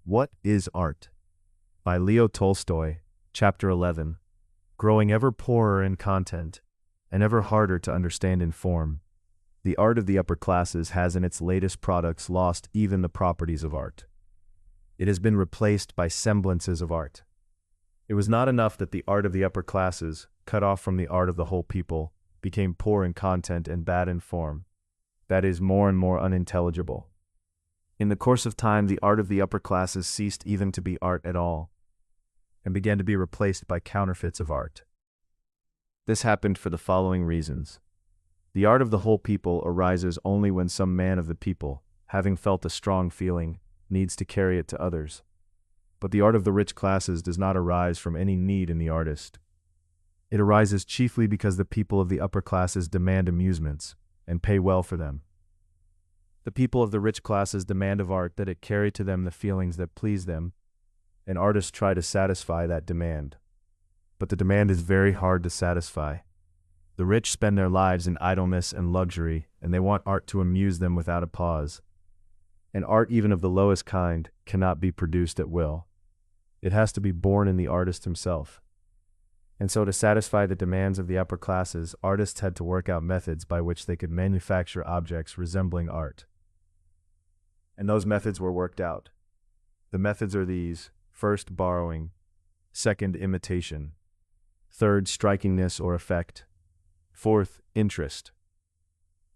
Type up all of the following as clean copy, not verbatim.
What is Art? By Leo Tolstoy, Chapter 11. Growing ever poorer in content, and ever harder to understand in form, the art of the upper classes has in its latest products lost even the properties of art. It has been replaced by semblances of art. It was not enough that the art of the upper classes, cut off from the art of the whole people, became poor in content and bad in form. That is, more and more unintelligible. In the course of time, the art of the upper classes ceased even to be art at all, and began to be replaced by counterfeits of art. This happened for the following reasons. The art of the whole people arises only when some man of the people, having felt a strong feeling, needs to carry it to others. But the art of the rich classes does not arise from any need in the artist. It arises chiefly because the people of the upper classes demand amusements, and pay well for them. The people of the rich classes demand of art that it carry to them the feelings that please them, and artists try to satisfy that demand. But the demand is very hard to satisfy. The rich spend their lives in idleness and luxury, and they want art to amuse them without a pause. And art, even of the lowest kind, cannot be produced at will. It has to be born in the artist himself. And so to satisfy the demands of the upper classes, artists had to work out methods by which they could manufacture objects resembling art. And those methods were worked out. The methods are these: first, borrowing; second, imitation; third, strikingness or effect; fourth, interest.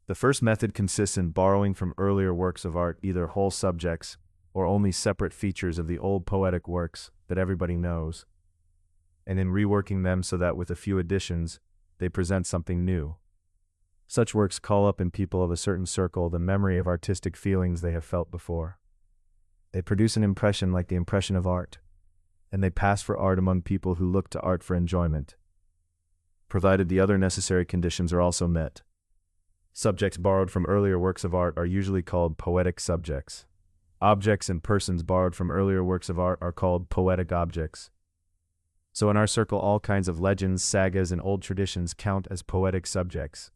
The first method consists in borrowing from earlier works of art either whole subjects or only separate features of the old poetic works that everybody knows, and in reworking them so that with a few additions, they present something new. Such works call up in people of a certain circle the memory of artistic feelings they have felt before. They produce an impression like the impression of art, and they pass for art among people who look to art for enjoyment, provided the other necessary conditions are also met. Subjects borrowed from earlier works of art are usually called poetic subjects. Objects and persons borrowed from earlier works of art are called poetic objects. So in our circle, all kinds of legends, sagas, and old traditions count as poetic subjects.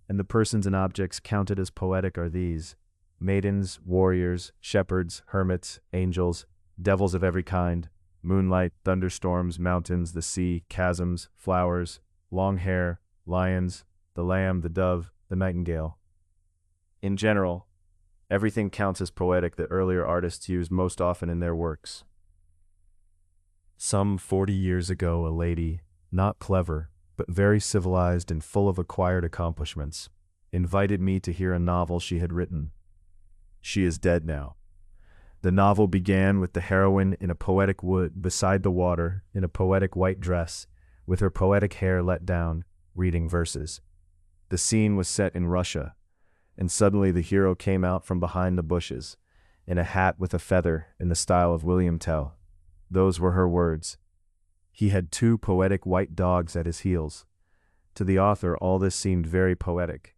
And the persons and objects counted as poetic are these: maidens, warriors, shepherds, hermits, angels, devils of every kind, moonlight, thunderstorms, mountains, the sea, chasms, flowers, long hair, lions, the lamb, the dove, the nightingale. In general, everything counts as poetic that earlier artists used most often in their works. Some 40 years ago, a lady, not clever, but very civilized and full of acquired accomplishments, invited me to hear a novel she had written. She is dead now. The novel began with the heroine in a poetic wood beside the water, in a poetic white dress, with her poetic hair let down, reading verses. The scene was set in Russia, and suddenly the hero came out from behind the bushes, in a hat with a feather in the style of William Tell. Those were her words. He had 2 poetic white dogs at his heels. To the author, all this seemed very poetic,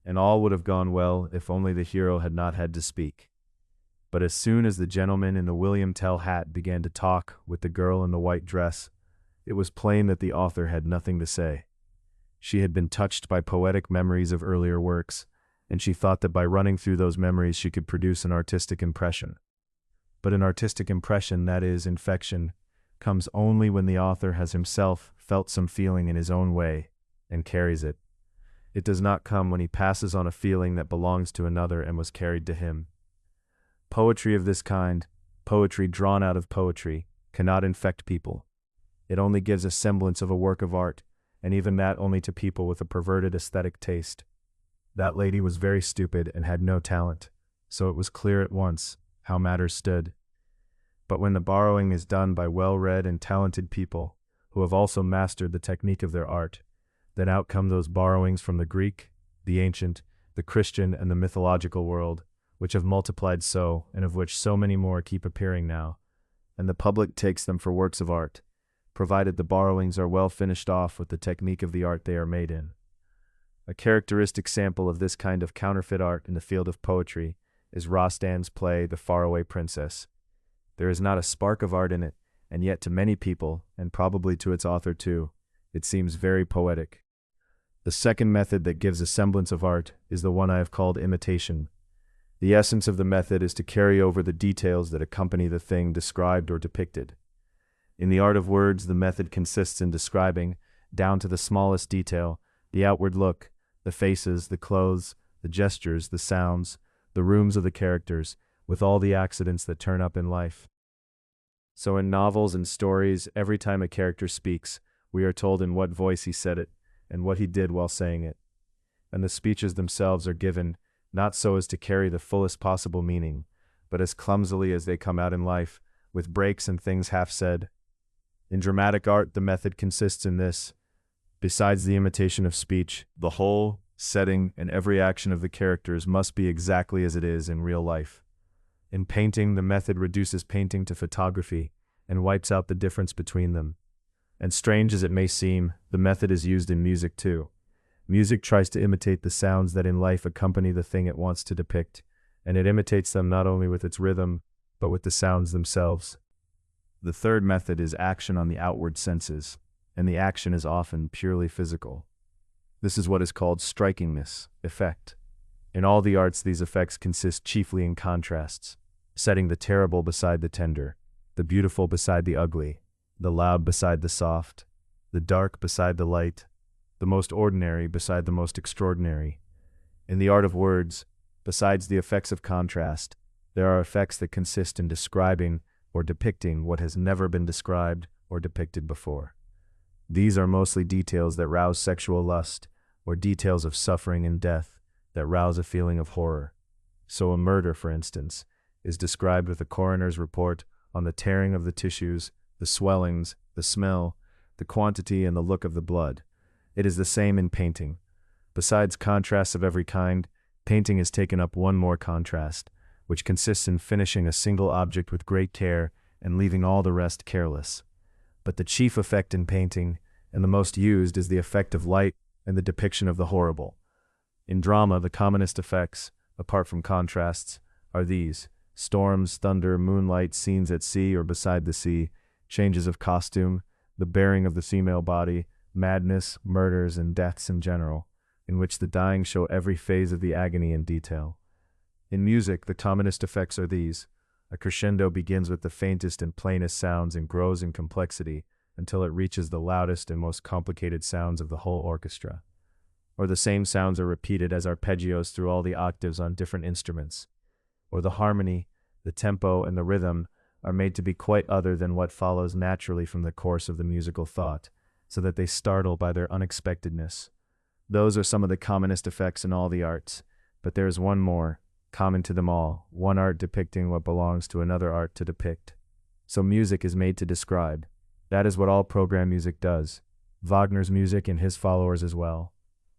and all would have gone well if only the hero had not had to speak. But as soon as the gentleman in the William Tell hat began to talk with the girl in the white dress, it was plain that the author had nothing to say. She had been touched by poetic memories of earlier works, and she thought that by running through those memories she could produce an artistic impression. But an artistic impression, that is, infection, comes only when the author has himself felt some feeling in his own way and carries it. It does not come when he passes on a feeling that belongs to another and was carried to him. Poetry of this kind, poetry drawn out of poetry, cannot infect people. It only gives a semblance of a work of art, and even that only to people with a perverted aesthetic taste. That lady was very stupid and had no talent, so it was clear at once how matters stood. But when the borrowing is done by well-read and talented people, who have also mastered the technique of their art, then out come those borrowings from the Greek, the ancient, the Christian, and the mythological world, which have multiplied so, and of which so many more keep appearing now, and the public takes them for works of art, provided the borrowings are well finished off with the technique of the art they are made in. A characteristic sample of this kind of counterfeit art in the field of poetry is Rostand's play The Faraway Princess. There is not a spark of art in it, and yet to many people, and probably to its author too, it seems very poetic. The second method that gives a semblance of art is the one I have called imitation. The essence of the method is to carry over the details that accompany the thing described or depicted. In the art of words, the method consists in describing, down to the smallest detail, the outward look, the faces, the clothes, the gestures, the sounds, the rooms of the characters, with all the accidents that turn up in life. So in novels and stories, every time a character speaks, we are told in what voice he said it, and what he did while saying it. And the speeches themselves are given, not so as to carry the fullest possible meaning, but as clumsily as they come out in life, with breaks and things half said. In dramatic art, the method consists in this. Besides the imitation of speech, the whole setting and every action of the characters must be exactly as it is in real life. In painting, the method reduces painting to photography and wipes out the difference between them. And strange as it may seem, the method is used in music too. Music tries to imitate the sounds that in life accompany the thing it wants to depict, and it imitates them not only with its rhythm, but with the sounds themselves. The third method is action on the outward senses, and the action is often purely physical. This is what is called strikingness, effect. In all the arts, these effects consist chiefly in contrasts, setting the terrible beside the tender, the beautiful beside the ugly, the loud beside the soft, the dark beside the light, the most ordinary beside the most extraordinary. In the art of words, besides the effects of contrast, there are effects that consist in describing or depicting what has never been described or depicted before. These are mostly details that rouse sexual lust, or details of suffering and death that rouse a feeling of horror. So a murder, for instance, is described with a coroner's report on the tearing of the tissues, the swellings, the smell, the quantity and the look of the blood. It is the same in painting. Besides contrasts of every kind, painting has taken up one more contrast, which consists in finishing a single object with great care and leaving all the rest careless. But the chief effect in painting, and the most used, is the effect of light and the depiction of the horrible. In drama, the commonest effects, apart from contrasts, are these: storms, thunder, moonlight, scenes at sea or beside the sea, changes of costume, the bearing of the female body, madness, murders, and deaths in general, in which the dying show every phase of the agony in detail. In music, the commonest effects are these: a crescendo begins with the faintest and plainest sounds and grows in complexity until it reaches the loudest and most complicated sounds of the whole orchestra. Or the same sounds are repeated as arpeggios through all the octaves on different instruments. Or the harmony, the tempo, and the rhythm are made to be quite other than what follows naturally from the course of the musical thought, so that they startle by their unexpectedness. Those are some of the commonest effects in all the arts, but there is one more, common to them all, one art depicting what belongs to another art to depict. So music is made to describe. That is what all program music does. Wagner's music and his followers as well.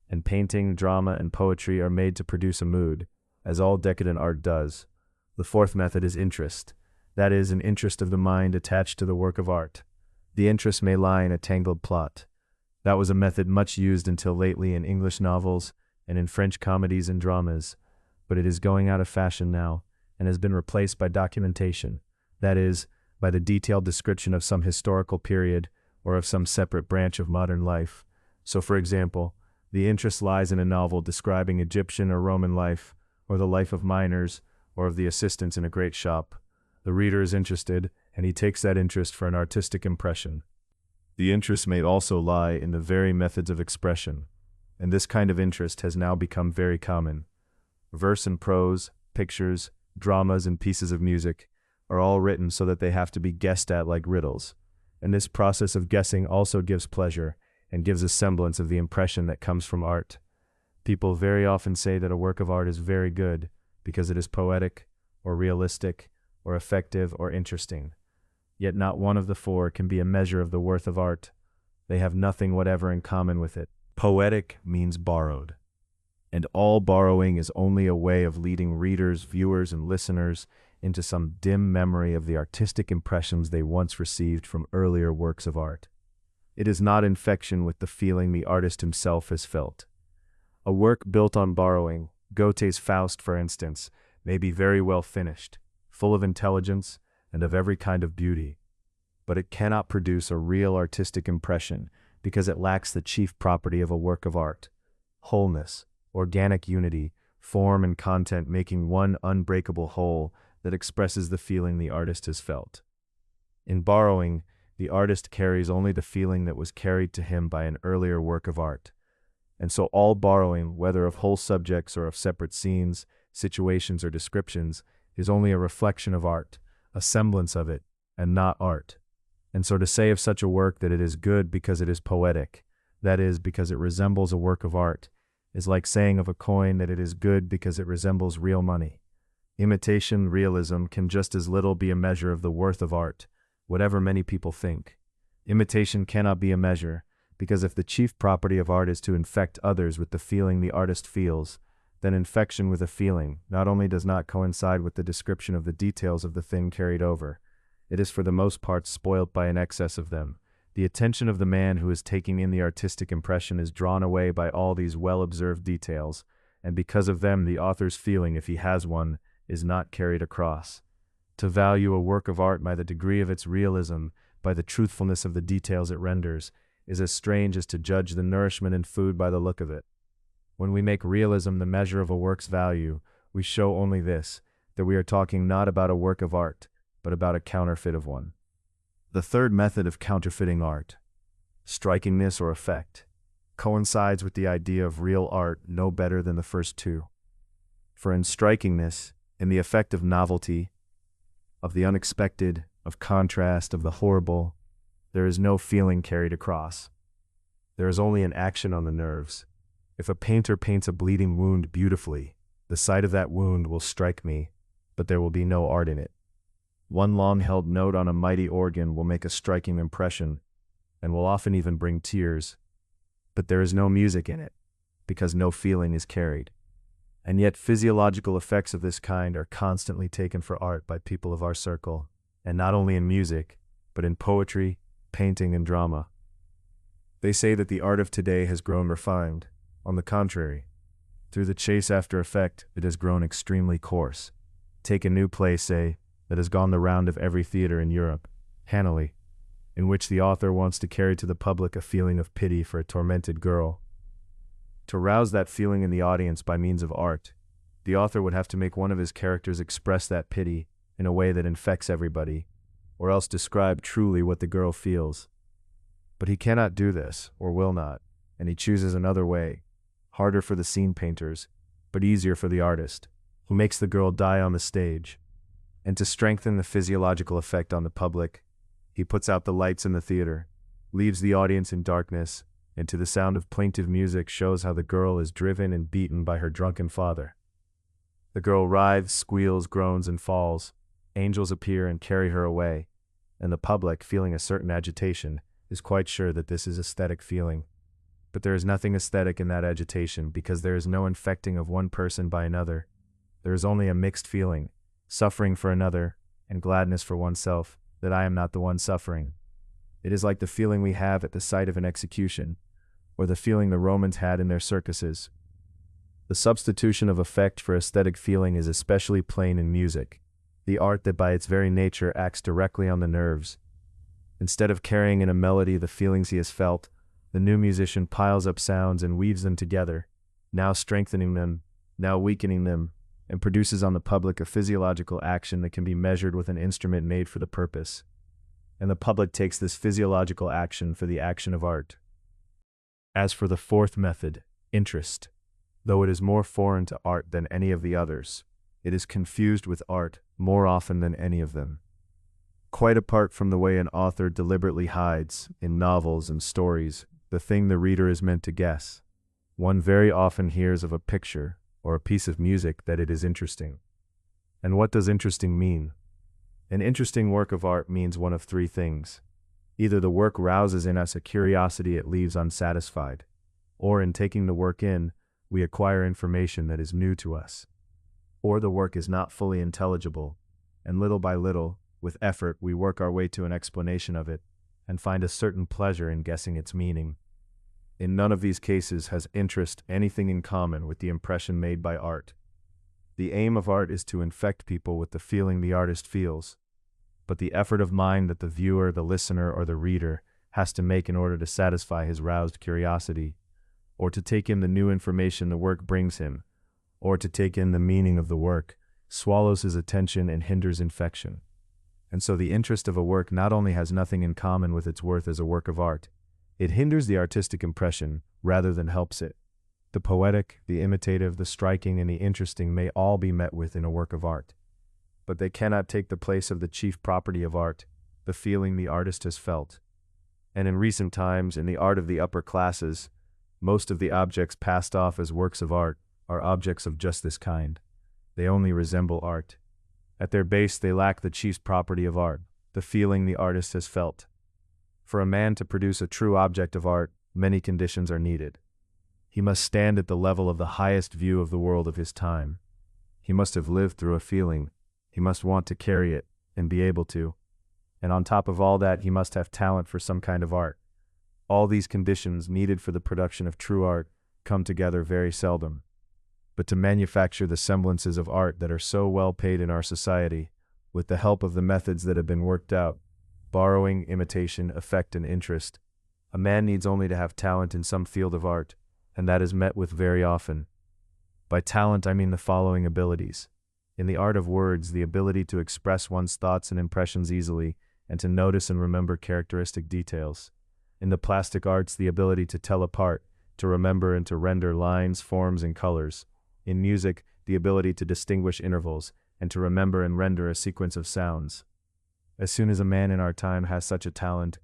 And painting, drama, and poetry are made to produce a mood, as all decadent art does. The fourth method is interest. That is, an interest of the mind attached to the work of art. The interest may lie in a tangled plot. That was a method much used until lately in English novels and in French comedies and dramas, but it is going out of fashion now and has been replaced by documentation, that is, by the detailed description of some historical period or of some separate branch of modern life. So, for example, the interest lies in a novel describing Egyptian or Roman life, or the life of miners, or of the assistants in a great shop. The reader is interested, and he takes that interest for an artistic impression. The interest may also lie in the very methods of expression, and this kind of interest has now become very common. Verse and prose, pictures, dramas, and pieces of music are all written so that they have to be guessed at like riddles, and this process of guessing also gives pleasure and gives a semblance of the impression that comes from art. People very often say that a work of art is very good because it is poetic, or realistic, or effective, or interesting. Yet not one of the four can be a measure of the worth of art. They have nothing whatever in common with it. Poetic means borrowed, and all borrowing is only a way of leading readers, viewers, and listeners into some dim memory of the artistic impressions they once received from earlier works of art. It is not infection with the feeling the artist himself has felt. A work built on borrowing, Goethe's Faust, for instance, may be very well finished, full of intelligence, and of every kind of beauty, but it cannot produce a real artistic impression because it lacks the chief property of a work of art: wholeness, organic unity, form and content making one unbreakable whole that expresses the feeling the artist has felt. In borrowing, the artist carries only the feeling that was carried to him by an earlier work of art. And so all borrowing, whether of whole subjects or of separate scenes, situations, or descriptions, is only a reflection of art, a semblance of it, and not art. And so to say of such a work that it is good because it is poetic, that is, because it resembles a work of art, is like saying of a coin that it is good because it resembles real money. Imitation realism can just as little be a measure of the worth of art, whatever many people think. Imitation cannot be a measure, because if the chief property of art is to infect others with the feeling the artist feels, then infection with a feeling not only does not coincide with the description of the details of the thing carried over, it is for the most part spoilt by an excess of them. The attention of the man who is taking in the artistic impression is drawn away by all these well-observed details, and because of them the author's feeling, if he has one, is not carried across. To value a work of art by the degree of its realism, by the truthfulness of the details it renders, is as strange as to judge the nourishment in food by the look of it. When we make realism the measure of a work's value, we show only this, that we are talking not about a work of art, but about a counterfeit of one. The third method of counterfeiting art, strikingness or effect, coincides with the idea of real art no better than the first two. For in strikingness, in the effect of novelty, of the unexpected, of contrast, of the horrible, there is no feeling carried across. There is only an action on the nerves. If a painter paints a bleeding wound beautifully, the sight of that wound will strike me, but there will be no art in it. One long-held note on a mighty organ will make a striking impression, and will often even bring tears, but there is no music in it, because no feeling is carried. And yet physiological effects of this kind are constantly taken for art by people of our circle, and not only in music, but in poetry, painting, and drama. They say that the art of today has grown refined. On the contrary, through the chase after effect, it has grown extremely coarse. Take a new play, say, that has gone the round of every theater in Europe, Hanley, in which the author wants to carry to the public a feeling of pity for a tormented girl. To rouse that feeling in the audience by means of art, the author would have to make one of his characters express that pity in a way that infects everybody, or else describe truly what the girl feels. But he cannot do this, or will not, and he chooses another way, harder for the scene painters, but easier for the artist, who makes the girl die on the stage. And to strengthen the physiological effect on the public, he puts out the lights in the theater, leaves the audience in darkness, and to the sound of plaintive music shows how the girl is driven and beaten by her drunken father. The girl writhes, squeals, groans, and falls. Angels appear and carry her away, and the public, feeling a certain agitation, is quite sure that this is aesthetic feeling. But there is nothing aesthetic in that agitation, because there is no infecting of one person by another. There is only a mixed feeling, suffering for another, and gladness for oneself, that I am not the one suffering. It is like the feeling we have at the sight of an execution, or the feeling the Romans had in their circuses. The substitution of effect for aesthetic feeling is especially plain in music, the art that by its very nature acts directly on the nerves. Instead of carrying in a melody the feelings he has felt, the new musician piles up sounds and weaves them together, now strengthening them, now weakening them, and produces on the public a physiological action that can be measured with an instrument made for the purpose. And the public takes this physiological action for the action of art. As for the fourth method, interest, though it is more foreign to art than any of the others, it is confused with art more often than any of them. Quite apart from the way an author deliberately hides, in novels and stories, the thing the reader is meant to guess, one very often hears of a picture or a piece of music that it is interesting. And what does interesting mean? An interesting work of art means one of three things. Either the work rouses in us a curiosity it leaves unsatisfied, or in taking the work in, we acquire information that is new to us. Or the work is not fully intelligible, and little by little, with effort, we work our way to an explanation of it, and find a certain pleasure in guessing its meaning. In none of these cases has interest anything in common with the impression made by art. The aim of art is to infect people with the feeling the artist feels, but the effort of mind that the viewer, the listener, or the reader has to make in order to satisfy his roused curiosity, or to take in the new information the work brings him, or to take in the meaning of the work, swallows his attention and hinders infection. And so the interest of a work not only has nothing in common with its worth as a work of art, it hinders the artistic impression rather than helps it. The poetic, the imitative, the striking, and the interesting may all be met with in a work of art, but they cannot take the place of the chief property of art, the feeling the artist has felt. And in recent times, in the art of the upper classes, most of the objects passed off as works of art are objects of just this kind. They only resemble art. At their base, they lack the chief property of art, the feeling the artist has felt. For a man to produce a true object of art, many conditions are needed. He must stand at the level of the highest view of the world of his time. He must have lived through a feeling. He must want to carry it and be able to. And on top of all that, he must have talent for some kind of art. All these conditions needed for the production of true art come together very seldom. But to manufacture the semblances of art that are so well paid in our society, with the help of the methods that have been worked out, borrowing, imitation, effect, and interest, a man needs only to have talent in some field of art, and that is met with very often. By talent I mean the following abilities. In the art of words, the ability to express one's thoughts and impressions easily, and to notice and remember characteristic details. In the plastic arts, the ability to tell apart, to remember and to render lines, forms, and colors. In music, the ability to distinguish intervals, and to remember and render a sequence of sounds. As soon as a man in our time has such a talent,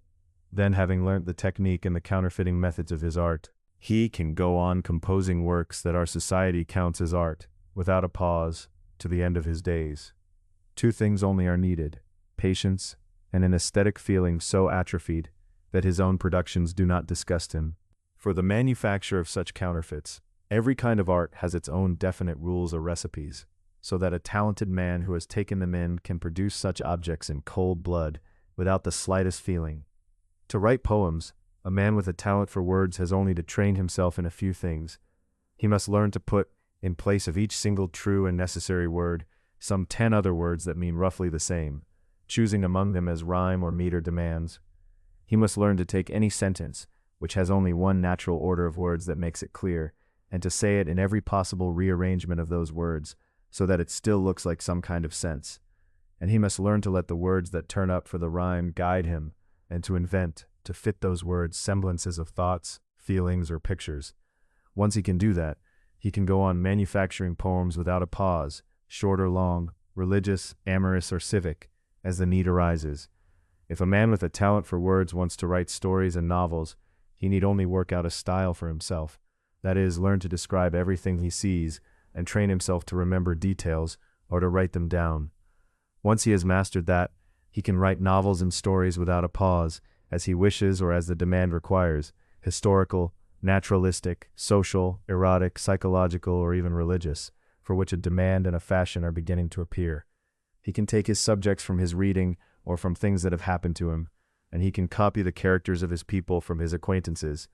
then having learnt the technique and the counterfeiting methods of his art, he can go on composing works that our society counts as art, without a pause, to the end of his days. Two things only are needed: patience and an aesthetic feeling so atrophied that his own productions do not disgust him. For the manufacture of such counterfeits, every kind of art has its own definite rules or recipes, so that a talented man who has taken them in can produce such objects in cold blood, without the slightest feeling. To write poems, a man with a talent for words has only to train himself in a few things. He must learn to put, in place of each single true and necessary word, some 10 other words that mean roughly the same, choosing among them as rhyme or meter demands. He must learn to take any sentence, which has only one natural order of words that makes it clear, and to say it in every possible rearrangement of those words, so that it still looks like some kind of sense. And he must learn to let the words that turn up for the rhyme guide him, and to invent, to fit those words, semblances of thoughts, feelings, or pictures. Once he can do that, he can go on manufacturing poems without a pause, short or long, religious, amorous, or civic, as the need arises. If a man with a talent for words wants to write stories and novels, he need only work out a style for himself. That is, learn to describe everything he sees, and train himself to remember details, or to write them down. Once he has mastered that, he can write novels and stories without a pause, as he wishes or as the demand requires, historical, naturalistic, social, erotic, psychological, or even religious, for which a demand and a fashion are beginning to appear. He can take his subjects from his reading or from things that have happened to him, and he can copy the characters of his people from his acquaintances.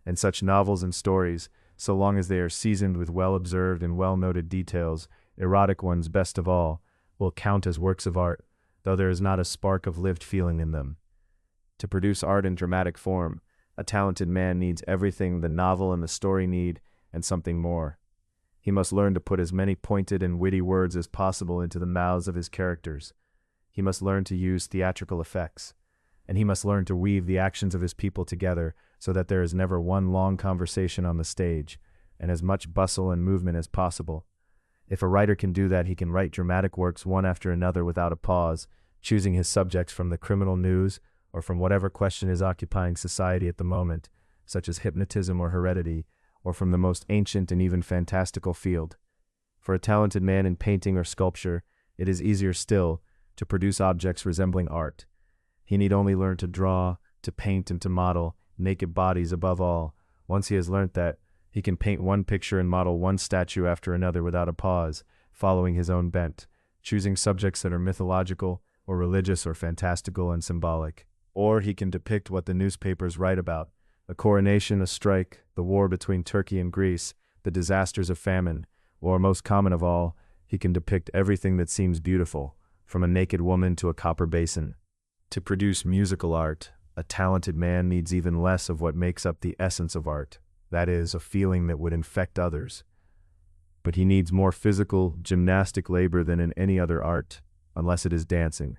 And such novels and stories, so long as they are seasoned with well-observed and well-noted details, erotic ones best of all, will count as works of art, though there is not a spark of lived feeling in them. To produce art in dramatic form, a talented man needs everything the novel and the story need, and something more. He must learn to put as many pointed and witty words as possible into the mouths of his characters. He must learn to use theatrical effects, and he must learn to weave the actions of his people together so that there is never one long conversation on the stage, and as much bustle and movement as possible. If a writer can do that, he can write dramatic works one after another without a pause, choosing his subjects from the criminal news or from whatever question is occupying society at the moment, such as hypnotism or heredity, or from the most ancient and even fantastical field. For a talented man in painting or sculpture, it is easier still to produce objects resembling art. He need only learn to draw, to paint, and to model, naked bodies above all. Once he has learnt that, he can paint one picture and model one statue after another without a pause, following his own bent, choosing subjects that are mythological, or religious, or fantastical and symbolic. Or he can depict what the newspapers write about: a coronation, a strike, the war between Turkey and Greece, the disasters of famine, or most common of all, he can depict everything that seems beautiful, from a naked woman to a copper basin. To produce musical art, a talented man needs even less of what makes up the essence of art, that is, a feeling that would infect others. but he needs more physical, gymnastic labor than in any other art, unless it is dancing.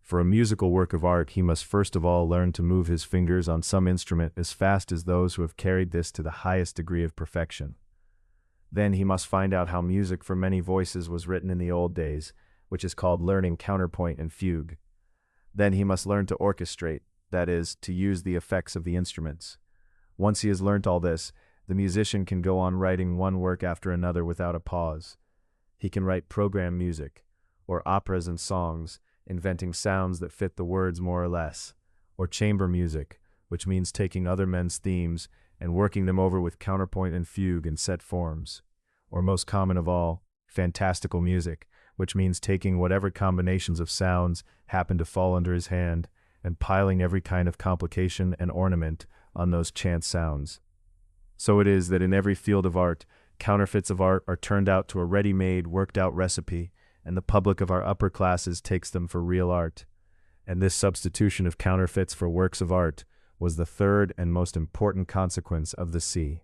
For a musical work of art, he must first of all learn to move his fingers on some instrument as fast as those who have carried this to the highest degree of perfection. Then he must find out how music for many voices was written in the old days, which is called learning counterpoint and fugue. Then he must learn to orchestrate, that is, to use the effects of the instruments. Once he has learnt all this, the musician can go on writing one work after another without a pause. He can write program music, or operas and songs, inventing sounds that fit the words more or less, or chamber music, which means taking other men's themes and working them over with counterpoint and fugue in set forms, or most common of all, fantastical music, which means taking whatever combinations of sounds happen to fall under his hand and piling every kind of complication and ornament on those chance sounds. So it is that in every field of art, counterfeits of art are turned out to a ready-made, worked-out recipe, and the public of our upper classes takes them for real art. And this substitution of counterfeits for works of art was the third and most important consequence of the C.